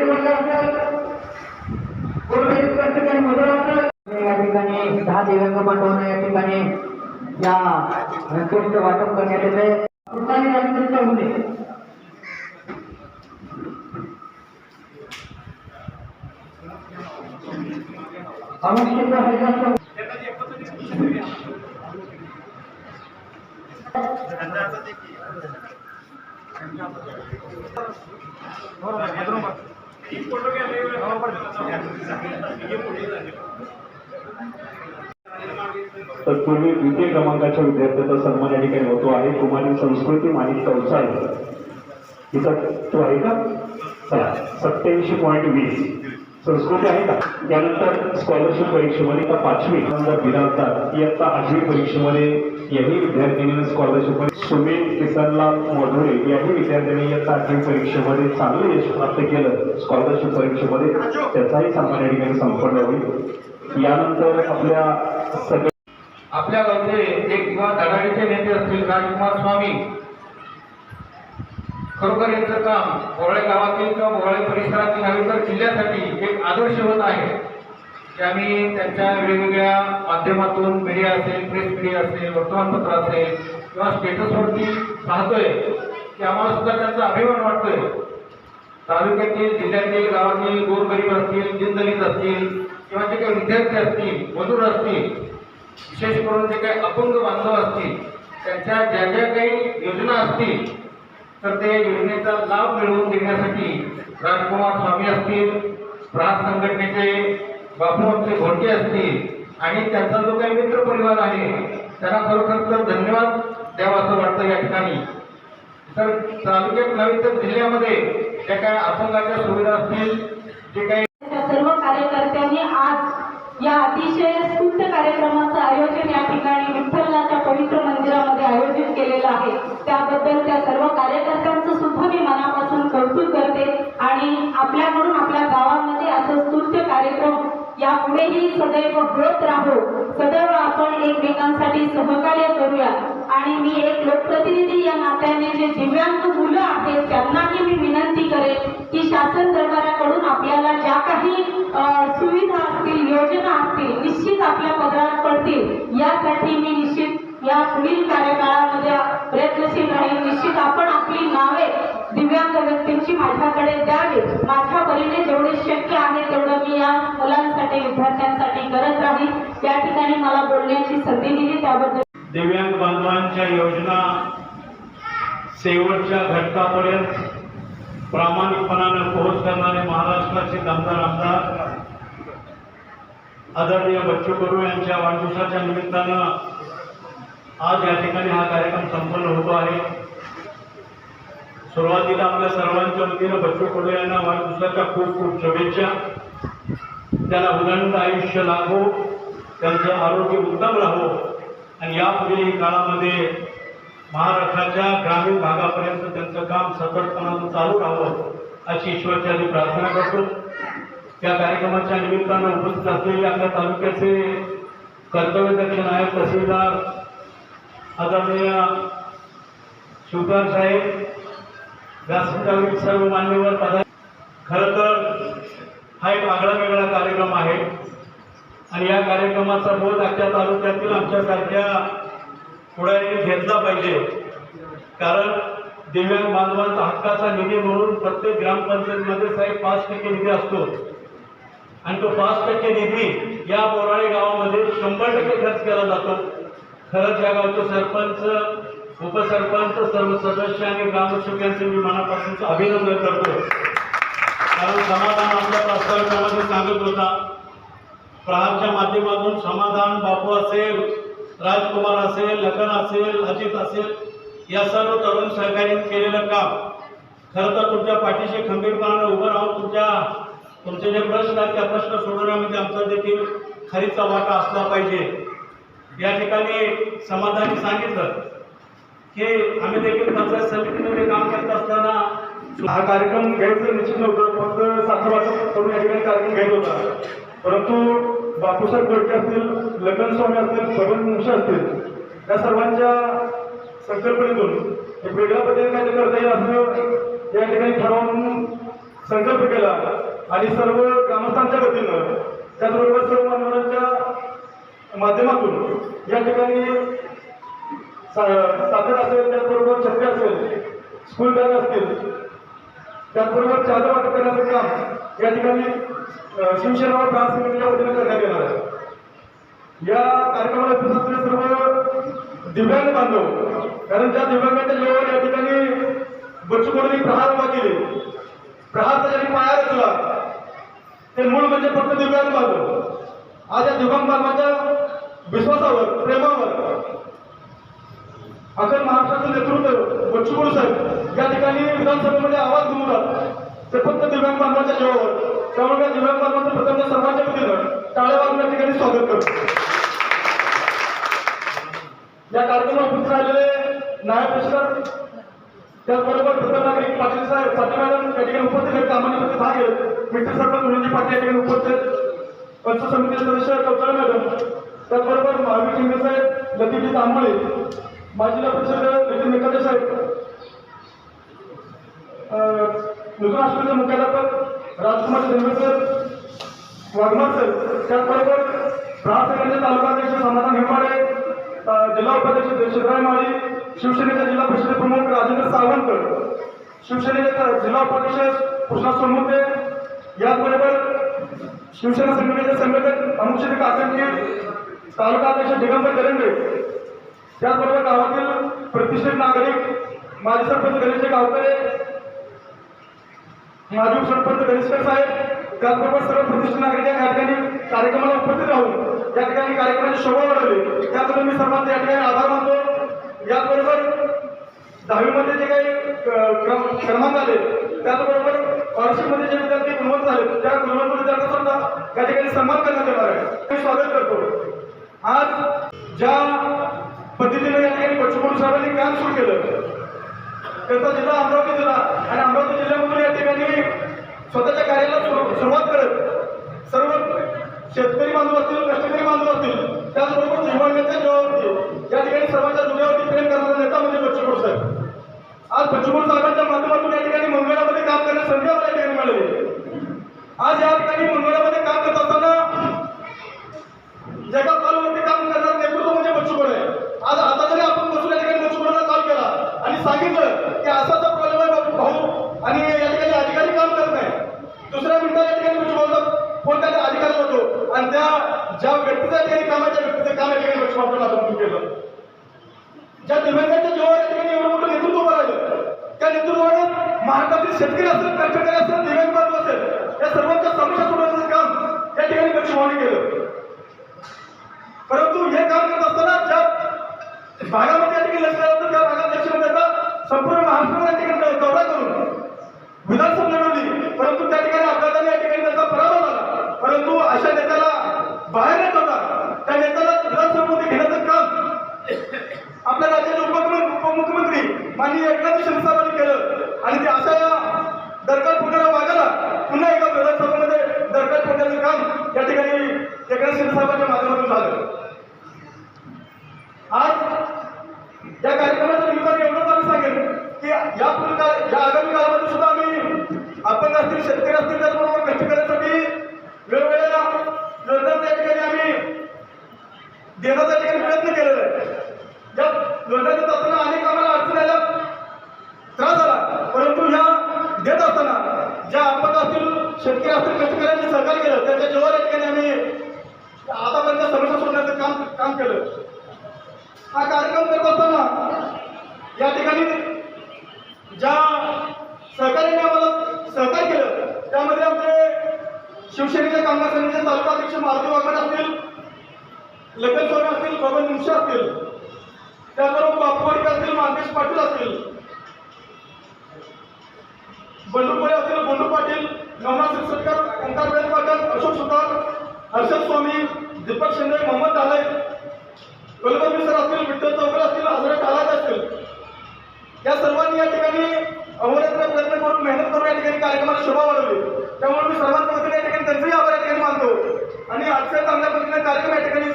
10 दिव्यांग बंधूंना या ठिकाणी या रंगोळीचं वाटप करण्यात येते। तत्पूर्वी द्वितीय क्रमांकाच्या विद्यार्थ्याचा सन्मान या ठिकाणी होतो आहे। कुमारी संस्कृती माणिक कौसाळ हिचा तो आहे का? चला 87.20 संस्कृती आहे का? त्यानंतर स्कॉलरशिप परीक्षेमध्ये का 5वी नंबर दिनांक इयत्ता 8वी परीक्षेमध्ये याही विद्यार्थिनीने स्कॉलरशिप सुमित किसनलाल मोढोरे याही विद्यार्थ्यांनी इयत्ता 8वी परीक्षेमध्ये चांगले यश प्राप्त केलं। स्कॉलरशिप परीक्षेमध्ये त्याचाही सन्मान या ठिकाणी संपन्न होईल। यानंतर आपल्या गावचे एक किंवा धडाडीचे नेते असतील राजकुमार स्वामी, खरोखर यांचं काम बोराळे गावातील किंवा बोराळे परिसरातील नव्हे तर जिल्ह्यासाठी एक आदर्श होत आहे की आम्ही त्यांच्या वेगवेगळ्या माध्यमातून मीडिया असेल, प्रेस मीडिया असेल, वर्तमानपत्र असेल किंवा स्टेटसवरती पाहतोय की आम्हाला सुद्धा त्यांचा अभिमान वाटतोय। तालुक्यातील, जिल्ह्यातील, गावातील गोरगरीब असतील, दीनदलित असतील किंवा जे काही विद्यार्थी असतील, मजूर असतील, विशेष करून जे काही अपंग बांधव असतील, त्यांच्या ज्या ज्या काही योजना असतील तर ते योजनेचा लाभ मिळवून देण्यासाठी राजकुमार स्वामी असतील, प्रहार संघटनेचे बापूरावचे घोडके असतील आणि त्यांचा जो काही मित्र परिवार आहे त्यांना खरोखर तर धन्यवाद द्यावा असं वाटतं या ठिकाणी। तर तालुक्यात नव्हे तर जिल्ह्यामध्ये ज्या काही अपंगाच्या सुविधा असतील, जे काही सर्व कार्यकर्त्यांनी आज या अतिशय स्तुत्य कार्यक्रमाचं आयोजन या ठिकाणी विठ्ठलाच्या पवित्र मंदिरामध्ये आयोजित केलेलं आहे, त्याबद्दल त्या सर्व कार्यकर्त्यांचं सुद्धा मी मनापासून कौतुक करते। आणि आपल्याकडून आपल्या गावामध्ये असं स्तुत्य कार्यक्रम यापुढेही सदैव होत राहो, सदैव आपण एकमेकांसाठी सहकार्य करूया। आणि मी एक लोकप्रतिनिधी या नात्याने जे दिव्यांग मुलं आहेत त्यांनाही मी विनंती करेन की शासन दरबाराकडून आपल्याला ज्या काही सुविधा असतील, योजना असतील, निश्चित आपल्या पदरात पडतील। यासाठी मी निश्चित या पुढील कार्यकाळामध्ये प्रयत्नशील राहील। निश्चित आपण आपली नावे दिव्यांग व्यक्तींची माझ्याकडे द्यावी। माझ्या परीने जेवढे शक्य आहे तेवढं मी या मुलांसाठी, विद्यार्थ्यांसाठी करत राहील। या ठिकाणी मला बोलण्याची संधी दिली त्याबद्दल दिव्यांग बांधवांच्या योजना शेवटच्या घटकापर्यंत प्रामाणिकपणाने पोहोच करणारे महाराष्ट्राचे दमदार आमदार आदरणीय बच्चू कडू यांच्या वाढदिवसाच्या निमित्तानं आज या ठिकाणी हा कार्यक्रम संपन्न होतो आहे। सुरुवातीला आपल्या सर्वांच्या वतीनं बच्चू कडू यांना वाढदिवसाच्या खूप खूप शुभेच्छा। त्यांना उदंड आयुष्य लाभो, त्यांचं आरोग्य उत्तम राहो आणि यापुढील काळामध्ये महाराष्ट्राच्या ग्रामीण भागापर्यंत त्यांचं काम सततपणानं चालू राहावं अशी ईश्वरचरणी प्रार्थना करतो। त्या कार्यक्रमाच्या निमित्तानं उपस्थित असलेले आपल्या तालुक्याचे कर्तव्यदक्ष नायक तहसीलदार आदरणीय शिवदार साहेब, व्यासपीठावरील सर्व मान्यवर खरं तर हा एक आगळा वेगळा कार्यक्रम आहे आणि या कार्यक्रमाचा बोध अख्ख्या तालुक्यातील आमच्यासारख्या पुढाऱ्यांनी घेतला पाहिजे। कारण दिव्यांग बांधवांचा हक्काचा निधी म्हणून प्रत्येक ग्रामपंचायतीमध्ये साहेब 5% निधी असतो आणि तो 5% निधी या बोराळे गावामध्ये 100% खर्च केला जातो। खरंच या गावचे सरपंच, उपसरपंच, सर्व सदस्य आणि ग्रामसेवक यांचे मी मनापासून अभिनंदन करतो। कारण समाधान आपल्या प्रास्ताविकामध्ये सांगत होता, प्रहारच्या माध्यमातून समाधान बापू असेल, राजकुमार असेल, लखन असेल, अजित असेल, या सर्व तरुण सहकार्याने केलेलं काम खरं तर तुमच्या पाठीशी खंबीरपणाने उभं राहून तुमचे जे प्रश्न आहेत त्या प्रश्न सोडवण्यामध्ये आमचा देखील खरीचा वाटा असला पाहिजे। या ठिकाणी समाधानी सांगितलं की आम्ही देखील पंचायत समितीमध्ये काम करत असताना हा कार्यक्रम घ्यायचं निश्चित नव्हतं, फक्त साखरवाटप करून या ठिकाणी कार्यक्रम घ्यायचा होता। परंतु बापूसाहेब गोडके असतील, लखन स्वामी असतील, बबन मुंशी असतील, या सर्वांच्या संकल्पनेतून एक वेगळ्या पद्धतीने काय करता येईल असं या ठिकाणी ठरवून संकल्प केला आणि सर्व ग्रामस्थांच्या वतीनं त्याचबरोबर सर्व मान्यवरांच्या माध्यमातून या ठिकाणी साखर असेल, त्याचबरोबर छत्री असेल, स्कूल बॅग असतील, त्याचबरोबर चादर वाटप करण्याचं काम या ठिकाणी शिवसेना व प्रांत समितीच्या वतीनं करण्यात येणार आहे. या कार्यक्रमाला उपस्थित असलेले सर्व दिव्यांग बांधव, कारण ज्या दिव्यांगांच्या जीवावर या ठिकाणी बच्चू कडूंनी प्रहार उभा केले, प्रहारचा ज्यांनी पाया रचला, ते मूळ म्हणजे फक्त दिव्यांग बांधव. आज या दिव्यांग बांधवाच्या विश्वासावर, प्रेमावर अखंड महाराष्ट्राचं नेतृत्व बच्चू कडू साहेब या ठिकाणी विधानसभेमध्ये आवाज घुमवतात, ते फक्त दिव्यांग बांधवाच्या जीवावर. त्यामुळे या दिव्यांग बांधवांचं प्रथम सर्वांच्या वतीनं टाळ्या वाजवून या ठिकाणी स्वागत करतो. या कार्यक्रमात उपस्थित राहिलेले नायब तहसीलदार, त्याचबरोबर प्रथम नागरिक पाटील साहेब, पाटील मॅडम या ठिकाणी उपस्थित आहेत, कामानिमित्त भाग घेत, मित्र सरपंच मुलंजी पाटील या ठिकाणी उपस्थित, पंच समितीचे सदस्य कौशल मॅडम, त्याचबरोबर महावीर शिंदे साहेब, लतीजी तांबळे, माजी परिषद नितीन मेकाटे साहेब, नूतन हायस्कूलचे मुख्याध्यापक राजकुमार देवेकर वाघमार सर, त्याचबरोबर प्रहार तालुकाध्यक्ष समाधान हेंबाडे, जिल्हा उपाध्यक्ष शिवराय माळी, शिवसेनेचे जिल्हा परिषद प्रमुख राजेंद्र सावंत, शिवसेनेचे जिल्हा उपाध्यक्ष कृष्णा सोमवते, याचबरोबर शिवसेना संघटनेचे संघटक अनुषेद काकणकी, तालुका अध्यक्ष दिगंबर करंडे, त्याचबरोबर गावातील प्रतिष्ठित नागरिक माजी सरपंच गणेश गावकरे, माजी सरपंच गणेशकर साहेब, त्याचबरोबर सर्व प्रतिष्ठित नागरिक या ठिकाणी कार्यक्रमाला उपस्थित राहून या ठिकाणी कार्यक्रमाची शोभा वाढवली, त्याबद्दल मी सर्वांचे या ठिकाणी आभार मानतो. याचबरोबर 10वीमध्ये जे काही क्रमांक आले, त्याचबरोबर वार्षिकमध्ये जे विद्यार्थी गुणवंत झाले, त्या गुणवंत विद्यार्थ्यांचा या ठिकाणी सन्मान करण्यात येणार आहे. मी स्वागत करतो. आज ज्या पद्धतीने या ठिकाणी बच्चू कडू साहेबांनी काम सुरू केलं, त्यांचा जिल्हा अमरावती जिल्हा आणि अमरावती जिल्ह्यामधून या ठिकाणी स्वतःच्या कार्याला सुरुवात करत सर्व शेतकरी बांधव असतील, कष्टकरी बांधव असतील, त्याचबरोबर दिव्यांगांच्या जीवावरती या ठिकाणी सर्वांच्या हृदयावरती प्रेम करणारा नेता म्हणजे बच्चू कडू साहेब. आज बच्चू कडू साहेबांच्या माध्यमातून या ठिकाणी मंगळामध्ये काम करण्याची संधी आपल्या ठिकाणी मिळाली. आज या ठिकाणी मंगळामध्ये काम करत असताना जगा कॉलवरती काम करणारं नेतृत्व म्हणजे बच्चू कडू आहे. आज आता जरी आपण बसून या ठिकाणी बच्चू कडूला कॉल केला आणि सांगितलं की असा प्रॉब्लेम आहे भाऊ आणि या ठिकाणी अधिकारी काम करत नाही, दुसऱ्या मिनिटात या ठिकाणी बच्चू कडूचा फोन त्याच्या अधिकारी होतो आणि त्या ज्या व्यक्तीचं या ठिकाणी कामाच्या व्यक्तीचं काम या ठिकाणी बच्चू कडूला आपण केलं. ज्या दिव्यांगांच्या जीवावर या ठिकाणी एवढं मोठं नेतृत्व राहिलं, त्या नेतृत्वाने महाराष्ट्रातील शेतकरी असेल, कष्टकरी असेल, दिव्यांग बांधव असेल, या सर्वांच्या समस्या सोडवण्याचं काम या ठिकाणी बच्चू कडूने केलं. परंतु हे काम करत असताना ज्या भागामध्ये या ठिकाणी लक्ष आलं, त्या भागात लक्ष न देता संपूर्ण महाराष्ट्रावर या ठिकाणी दौरा करून विधानसभा लढवली, परंतु त्या ठिकाणी अपघाताने या ठिकाणी त्यांचा पराभव झाला. परंतु अशा नेत्याला बाहेर न ठेवता त्या नेत्याला विधानसभेमध्ये घेण्याचं काम आपल्या राज्याचे उपमुख्यमंत्री माननीय एकनाथ शिंदे साहेबांनी केलं आणि ते अशा या दरकाल फुटणाऱ्या वाघाला पुन्हा एका विधानसभेमध्ये दरकाल फोडण्याचं काम या ठिकाणी एकनाथ शिंदे साहेबांच्या माध्यमातून झालं. आज या कार्यक्रमाच्या निमित्ताने एवढंच आम्ही सांगेन की या आगामी काळामध्ये सुद्धा आम्ही अपंग असतील, शेतकरी असतील, त्याचबरोबर कष्टकऱ्यांसाठी वेगवेगळ्या योजनांच्या ठिकाणी आम्ही देण्याचा ठिकाणी प्रयत्न केलेला आहे. या योजना देत असताना अनेक आम्हाला अडचणी आल्या, त्रास झाला, परंतु या देत असताना ज्या अपंग असतील, शेतकरी असतील, कष्टकऱ्यांनी सहकार्य केलं, त्यांच्या जीवावर या ठिकाणी आम्ही आतापर्यंत समस्या सोडण्याचं काम केलं. हा कार्यक्रम करत असताना या ठिकाणी ज्या सहकार्याने आम्हाला सहकार्य केलं, त्यामध्ये आमचे शिवसेनेच्या कामगार समितीचे तालुका अध्यक्ष मारुती वाघमारे असतील, लखन सोने असतील, बबन मुंशी असतील, त्याचबरोबर बापूवाडी असतील, मानकेश पाटील असतील, बंडू कोळे असतील, बंडू पाटील, नवनाथ सिरसटकर, ओंकार वेद पाटील, अशोक सुतार, हर्षद स्वामी, दीपक शिंदे, मोहम्मद दाले, कलबर्गी सर असतील, विठ्ठल चौकरे असतील, हजरत आलाद असतील, या सर्वांनी या ठिकाणी अहोरात्र प्रयत्न करून मेहनत करून या ठिकाणी कार्यक्रमाला शोभा वाढवली. त्यामुळे मी सर्वांच्या वतीने या ठिकाणी त्यांचेही आभार या ठिकाणी मानतो आणि अतिशय चांगल्या पद्धतीने कार्यक्रम या ठिकाणी